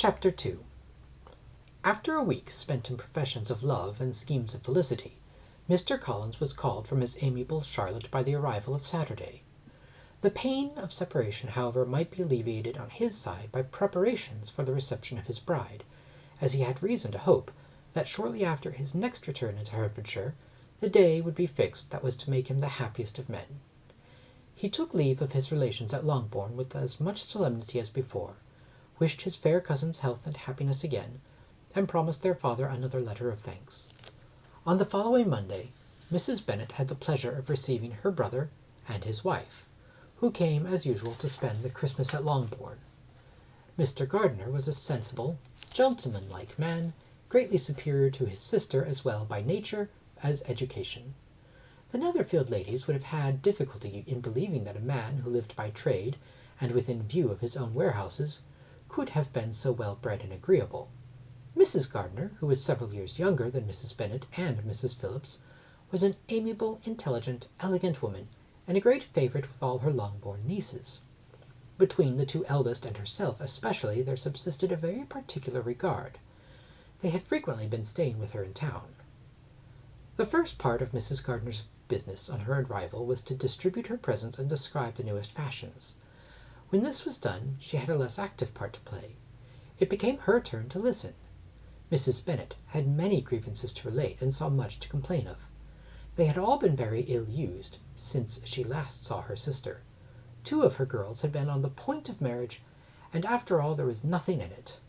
Chapter 2. After a week spent in professions of love and schemes of felicity, Mr. Collins was called from his amiable Charlotte by the arrival of Saturday. The pain of separation, however, might be alleviated on his side by preparations for the reception of his bride, as he had reason to hope that shortly after his next return into Hertfordshire the day would be fixed that was to make him the happiest of men. He took leave of his relations at Longbourn with as much solemnity as before, wished his fair cousin's health and happiness again, and promised their father another letter of thanks. On the following Monday, Mrs. Bennet had the pleasure of receiving her brother and his wife, who came as usual to spend the Christmas at Longbourn. Mr. Gardiner was a sensible, gentlemanlike man, greatly superior to his sister as well by nature as education. The Netherfield ladies would have had difficulty in believing that a man who lived by trade, and within view of his own warehouses, could have been so well bred and agreeable. Mrs. Gardiner, who was several years younger than Mrs. Bennet and Mrs. Phillips, was an amiable, intelligent, elegant woman, and a great favourite with all her Longbourn nieces. Between the two eldest and herself especially there subsisted a very particular regard. They had frequently been staying with her in town. The first part of Mrs. Gardiner's business on her arrival was to distribute her presents and describe the newest fashions. When this was done, she had a less active part to play. It became her turn to listen. Mrs. Bennet had many grievances to relate, and saw much to complain of. They had all been very ill-used since she last saw her sister. 2 of her girls had been on the point of marriage, and after all there was nothing in it.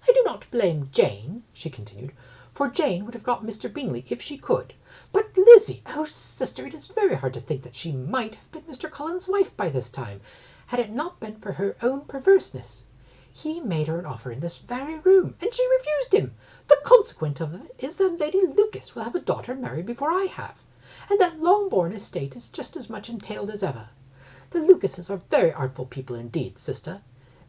"I do not blame Jane," she continued, "for Jane would have got Mr. Bingley if she could. But Lizzie, oh sister, it is very hard to think that she might have been Mr. Collins's wife by this time, had it not been for her own perverseness. He made her an offer in this very room, and she refused him. The consequence of it is that Lady Lucas will have a daughter married before I have, and that Longbourn estate is just as much entailed as ever. The Lucases are very artful people indeed, sister.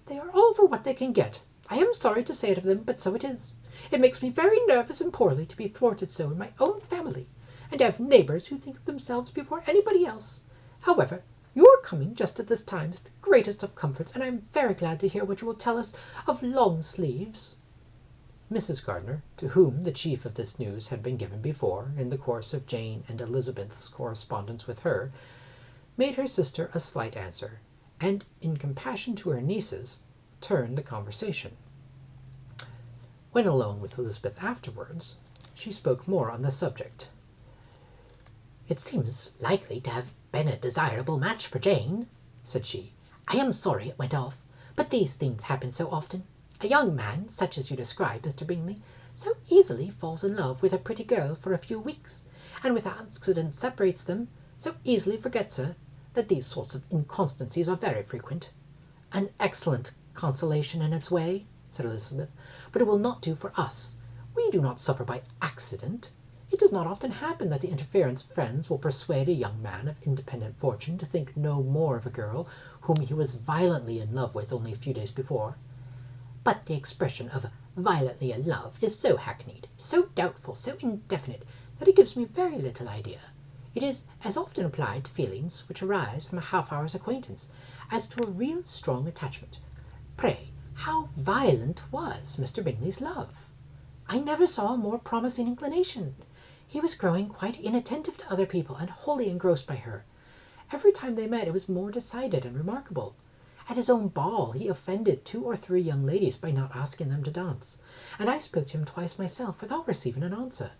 They are all for what they can get. I am sorry to say it of them, but so it is. It makes me very nervous and poorly to be thwarted so in my own family, and to have neighbours who think of themselves before anybody else. However, your coming just at this time is the greatest of comforts, and I am very glad to hear what you will tell us of long-sleeves." Mrs. Gardiner, to whom the chief of this news had been given before, in the course of Jane and Elizabeth's correspondence with her, made her sister a slight answer, and, in compassion to her nieces, turned the conversation. When alone with Elizabeth afterwards, she spoke more on the subject. "It seems likely to have been a desirable match for Jane," said she. "I am sorry it went off, but these things happen so often. A young man, such as you describe, Mr. Bingley, so easily falls in love with a pretty girl for a few weeks, and with accident separates them, so easily forgets her, that these sorts of inconstancies are very frequent." "An excellent consolation in its way," said Elizabeth, "but it will not do for us. We do not suffer by accident. It does not often happen that the interference of friends will persuade a young man of independent fortune to think no more of a girl whom he was violently in love with only a few days before. But the expression of violently in love is so hackneyed, so doubtful, so indefinite, that it gives me very little idea. It is as often applied to feelings which arise from a half-hour's acquaintance, as to a real strong attachment. Pray, how violent was Mr. Bingley's love? I never saw a more promising inclination. He was growing quite inattentive to other people, and wholly engrossed by her. Every time they met it was more decided and remarkable. At his own ball he offended 2 or 3 young ladies by not asking them to dance, and I spoke to him twice myself without receiving an answer.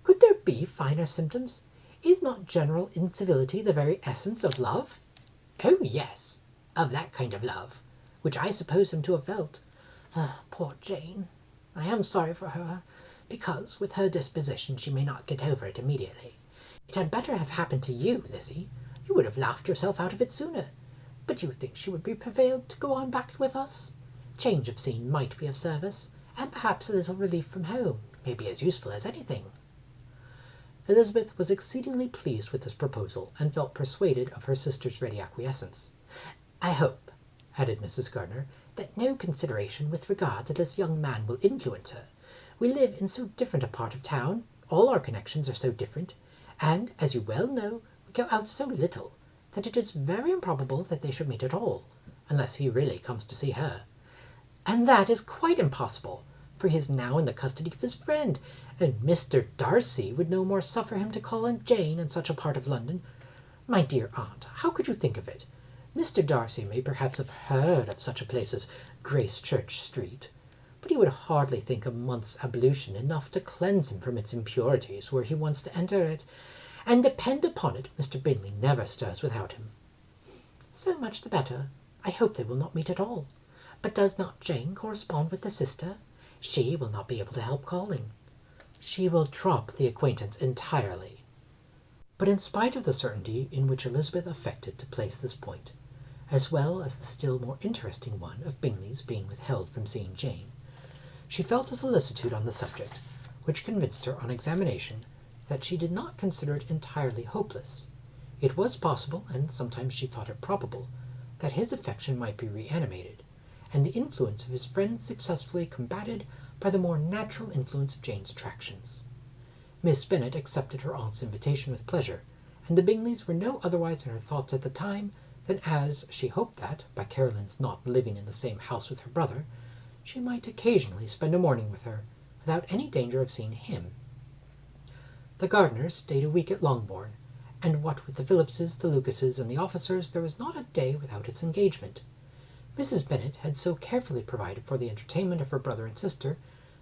Could there be finer symptoms? Is not general incivility the very essence of love?" "Oh, yes, of that kind of love, which I suppose him to have felt. Poor Jane! I am sorry for her, because, with her disposition, she may not get over it immediately. It had better have happened to you, Lizzie. You would have laughed yourself out of it sooner. But you think she would be prevailed to go on back with us? Change of scene might be of service, and perhaps a little relief from home may be as useful as anything." Elizabeth was exceedingly pleased with this proposal, and felt persuaded of her sister's ready acquiescence. "I hope," added Mrs. Gardiner, "that no consideration with regard to this young man will influence her. We live in so different a part of town, all our connections are so different, and, as you well know, we go out so little, that it is very improbable that they should meet at all, unless he really comes to see her. And that is quite impossible, for he is now in the custody of his friend, and Mr. Darcy would no more suffer him to call on Jane in such a part of London. My dear aunt, how could you think of it? Mr. Darcy may perhaps have heard of such a place as Gracechurch Street, but he would hardly think a month's ablution enough to cleanse him from its impurities were he once to enter it, and depend upon it, Mr. Bingley never stirs without him. So much the better. I hope they will not meet at all. But does not Jane correspond with the sister? She will not be able to help calling. She will drop the acquaintance entirely. But in spite of the certainty in which Elizabeth affected to place this point, as well as the still more interesting one of Bingley's being withheld from seeing Jane, she felt a solicitude on the subject, which convinced her on examination that she did not consider it entirely hopeless. It was possible, and sometimes she thought it probable, that his affection might be reanimated, and the influence of his friends successfully combated by the more natural influence of Jane's attractions. Miss Bennet accepted her aunt's invitation with pleasure, and the Bingleys were no otherwise in her thoughts at the time than as she hoped that, by Caroline's not living in the same house with her brother, she might occasionally spend a morning with her, without any danger of seeing him. The Gardiners stayed a week at Longbourn, and what with the Phillipses, the Lucases, and the officers, there was not a day without its engagement. Mrs. Bennet had so carefully provided for the entertainment of her brother and sister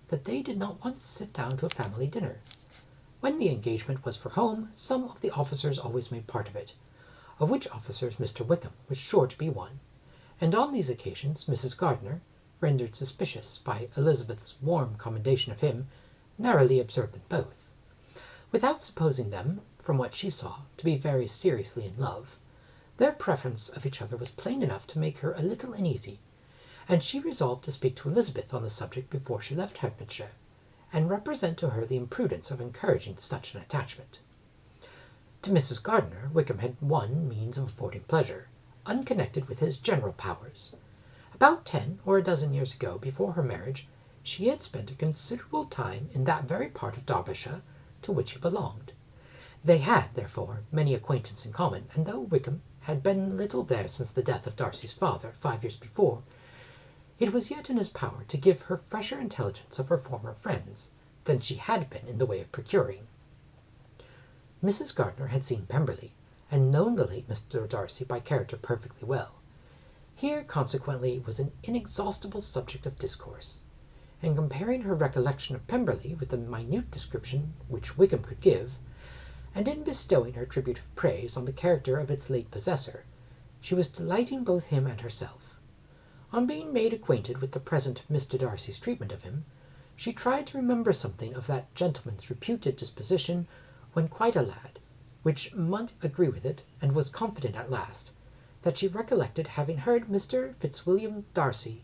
that they did not once sit down to a family dinner. When the engagement was for home, some of the officers always made part of it, of which officers Mr. Wickham was sure to be one, and on these occasions Mrs. Gardiner, rendered suspicious by Elizabeth's warm commendation of him, narrowly observed them both. Without supposing them, from what she saw, to be very seriously in love, their preference of each other was plain enough to make her a little uneasy, and she resolved to speak to Elizabeth on the subject before she left Hertfordshire, and represent to her the imprudence of encouraging such an attachment. To Mrs. Gardiner, Wickham had one means of affording pleasure, unconnected with his general powers. About 10 or a dozen years ago, before her marriage, she had spent a considerable time in that very part of Derbyshire to which he belonged. They had, therefore, many acquaintance in common, and though Wickham had been little there since the death of Darcy's father, 5 years before, it was yet in his power to give her fresher intelligence of her former friends than she had been in the way of procuring. Mrs. Gardiner had seen Pemberley, and known the late Mr. Darcy by character perfectly well. Here, consequently, was an inexhaustible subject of discourse, and comparing her recollection of Pemberley with the minute description which Wickham could give, and in bestowing her tribute of praise on the character of its late possessor, she was delighting both him and herself. On being made acquainted with the present Mr. Darcy's treatment of him, she tried to remember something of that gentleman's reputed disposition when quite a lad, which might agree with it, and was confident at last that she recollected having heard Mr. Fitzwilliam Darcy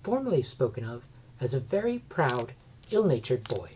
formerly spoken of as a very proud, ill-natured boy.